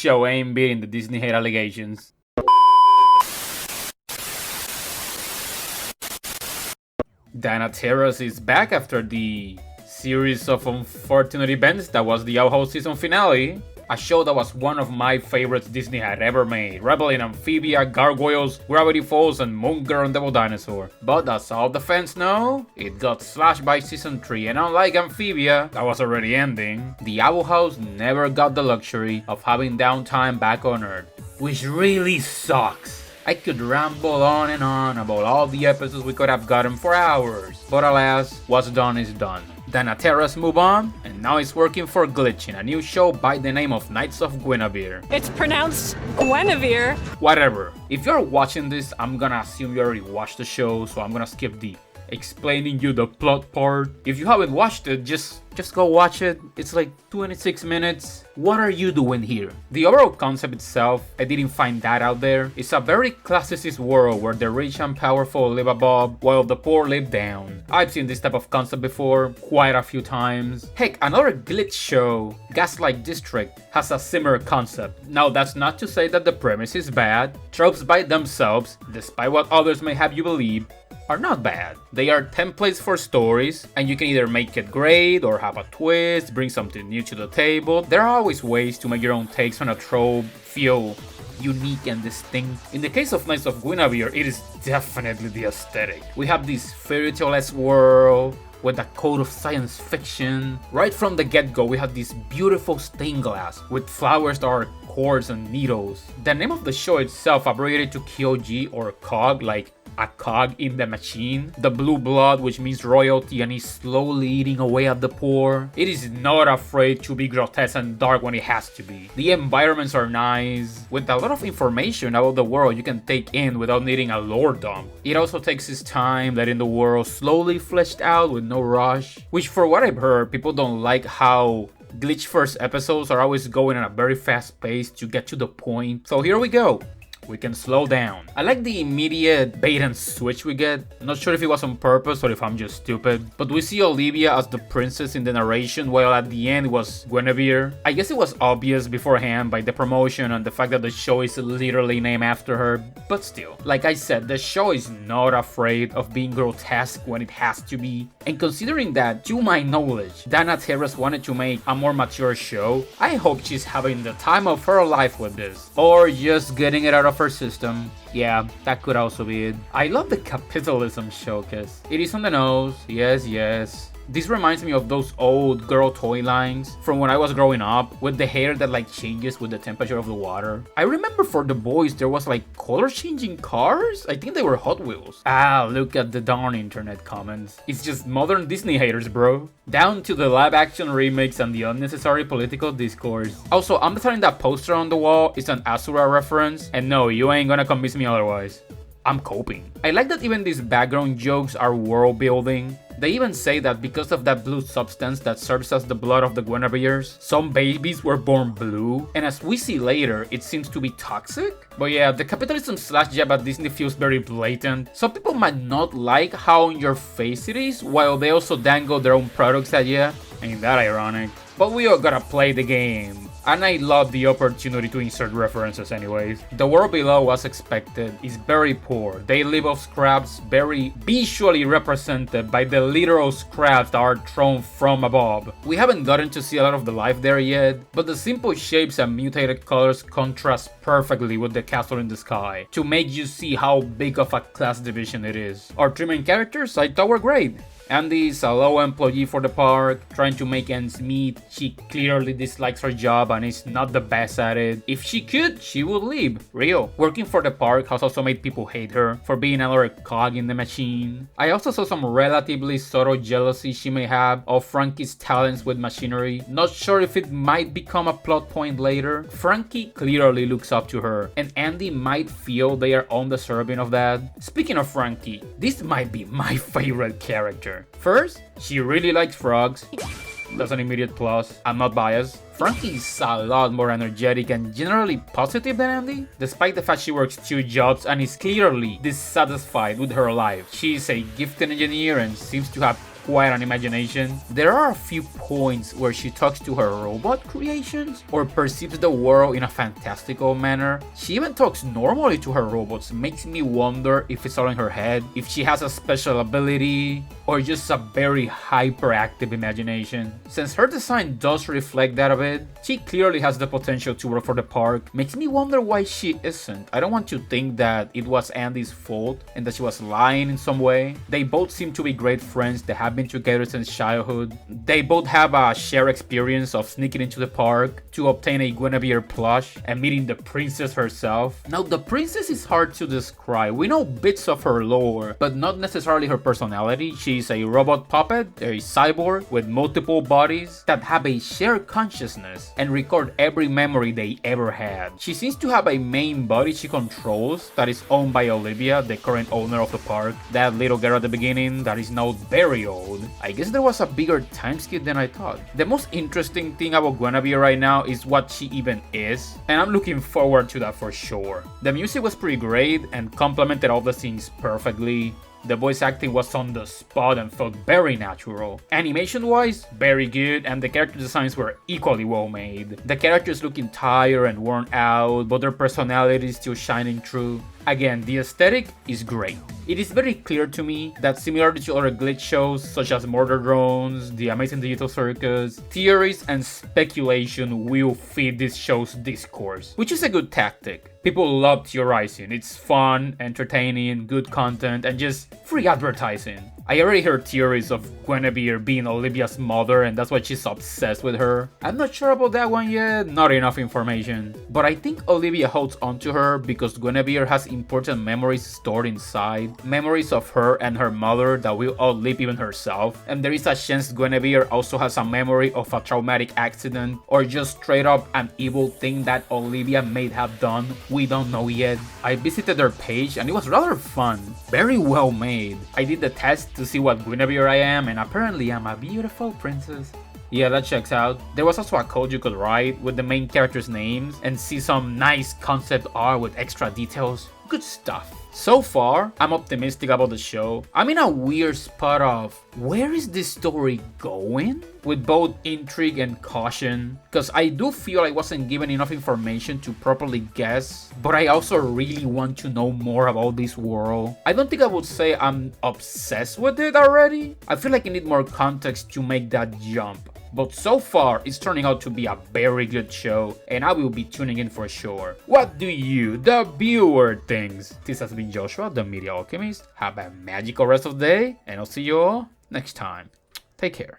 show ain't beating the Disney hate allegations. Dana Terrace is back after the series of unfortunate events that was the Owl season finale. A show that was one of my favorites Disney had ever made, rivaling Amphibia, Gargoyles, Gravity Falls, and Moon Girl and Devil Dinosaur. But as all the fans know, it got slashed by season 3, and unlike Amphibia, that was already ending, the Owl House never got the luxury of having downtime back on Earth, which really sucks. I could ramble on and on about all the episodes we could have gotten for hours, but alas, what's done is done. Dana Terrace move on, and now it's working for Glitch in a new show by the name of Knights of Guinevere. It's pronounced Guinevere. Whatever. If you're watching this, I'm gonna assume you already watched the show, so I'm gonna skip the explaining you the plot part. If you haven't watched it, just go watch it. It's like 26 minutes. What are you doing here? The overall concept itself, I didn't find that out there. It's a very classicist world where the rich and powerful live above while the poor live down. I've seen this type of concept before quite a few times. Heck, another Glitch show, Gaslight District, has a similar concept. Now that's not to say that the premise is bad. Tropes by themselves, despite what others may have you believe, are not bad. They are templates for stories, and you can either make it great or have a twist, bring something new to the table. There are always ways to make your own takes on a trope feel unique and distinct. In the case of Knights of Guinevere, it is definitely the aesthetic. We have this fairy tale-esque world with a code of science fiction. Right from the get-go, we have this beautiful stained glass with flowers that are cords and needles. The name of the show itself abbreviated to KOG or COG, like a cog in the machine. The blue blood, which means royalty, and is slowly eating away at the poor. It is not afraid to be grotesque and dark when it has to be. The environments are nice, with a lot of information about the world you can take in without needing a lore dump. It also takes its time, letting the world slowly fleshed out with no rush, which for what I've heard, people don't like how Glitch first episodes are always going at a very fast pace to get to the point. So here we go. We can slow down. I like the immediate bait and switch we get. Not sure if it was on purpose or if I'm just stupid. But we see Olivia as the princess in the narration, while at the end it was Guinevere. I guess it was obvious beforehand by the promotion and the fact that the show is literally named after her. But still, like I said, the show is not afraid of being grotesque when it has to be. And considering that, to my knowledge, Dana Terrace wanted to make a more mature show, I hope she's having the time of her life with this. Or just getting it out of her system. Yeah, that could also be it. I love the capitalism showcase. It is on the nose, yes. This reminds me of those old girl toy lines from when I was growing up, with the hair that like changes with the temperature of the water. I remember for the boys there was like color changing cars? I think they were Hot Wheels. Ah, look at the darn internet comments. It's just modern Disney haters, bro. Down to the live action remakes and the unnecessary political discourse. Also, I'm deciding that poster on the wall is an Asura reference, and no, you ain't gonna convince me otherwise. I'm coping. I like that even these background jokes are world building. They even say that because of that blue substance that serves as the blood of the Guineveres, some babies were born blue, and as we see later, it seems to be toxic. But yeah, the capitalism slash jab at Disney feels very blatant. Some people might not like how on your face it is, while they also dangle their own products at you. Ain't that ironic? But we all gotta play the game. And I love the opportunity to insert references anyways. The world below, as expected, is very poor. They live off scraps, very visually represented by the literal scraps that are thrown from above. We haven't gotten to see a lot of the life there yet, but the simple shapes and mutated colors contrast perfectly with the castle in the sky, to make you see how big of a class division it is. Our three main characters I thought were great. Andy is a low employee for the park, trying to make ends meet. She clearly dislikes her job and is not the best at it. If she could, she would leave. Real. Working for the park has also made people hate her for being another cog in the machine. I also saw some relatively subtle jealousy she may have of Frankie's talents with machinery. Not sure if it might become a plot point later. Frankie clearly looks up to her, and Andy might feel they are undeserving of that. Speaking of Frankie, this might be my favorite character. First, she really likes frogs. That's an immediate plus. I'm not biased. Frankie is a lot more energetic and generally positive than Andy, despite the fact she works 2 jobs and is clearly dissatisfied with her life. She is a gifted engineer and seems to have quite an imagination. There are a few points where she talks to her robot creations or perceives the world in a fantastical manner. She even talks normally to her robots, makes me wonder if it's all in her head, if she has a special ability, or just a very hyperactive imagination. Since her design does reflect that a bit, she clearly has the potential to work for the park. Makes me wonder why she isn't. I don't want to think that it was Andy's fault and that she was lying in some way. They both seem to be great friends. They have been together since childhood. They both have a shared experience of sneaking into the park to obtain a Guinevere plush and meeting the princess herself. Now, the princess is hard to describe. We know bits of her lore, but not necessarily her personality. She's a robot puppet, a cyborg with multiple bodies that have a shared consciousness and record every memory they ever had. She seems to have a main body she controls that is owned by Olivia, the current owner of the park. That little girl at the beginning that is now very old. I guess there was a bigger time skip than I thought. The most interesting thing about Guinevere right now is what she even is, and I'm looking forward to that for sure. The music was pretty great and complemented all the scenes perfectly. The voice acting was on the spot and felt very natural. Animation-wise, very good, and the character designs were equally well made. The characters looking tired and worn out, but their personalities still shining through. Again, the aesthetic is great. It is very clear to me that similarly to other glitch shows such as Murder Drones, The Amazing Digital Circus, theories and speculation will feed this show's discourse, which is a good tactic. People love theorizing. It's fun, entertaining, good content, and just free advertising. I already heard theories of Guinevere being Olivia's mother and that's why she's obsessed with her. I'm not sure about that one yet, not enough information. But I think Olivia holds onto her because Guinevere has important memories stored inside. Memories of her and her mother that will outlive even herself. And there is a chance Guinevere also has a memory of a traumatic accident or just straight up an evil thing that Olivia may have done. We don't know yet. I visited their page and it was rather fun. Very well made. I did the test to see what Guinevere I am, and apparently I'm a beautiful princess. Yeah, that checks out. There was also a code you could write with the main characters' names and see some nice concept art with extra details. Good stuff. So far, I'm optimistic about the show. I'm in a weird spot of where is this story going? With both intrigue and caution, because I do feel I wasn't given enough information to properly guess, but I also really want to know more about this world. I don't think I would say I'm obsessed with it already. I feel like I need more context to make that jump. But so far, it's turning out to be a very good show, and I will be tuning in for sure. What do you, the viewer, thinks? This has been Joshua, the Media Alchemist. Have a magical rest of the day, and I'll see you all next time. Take care.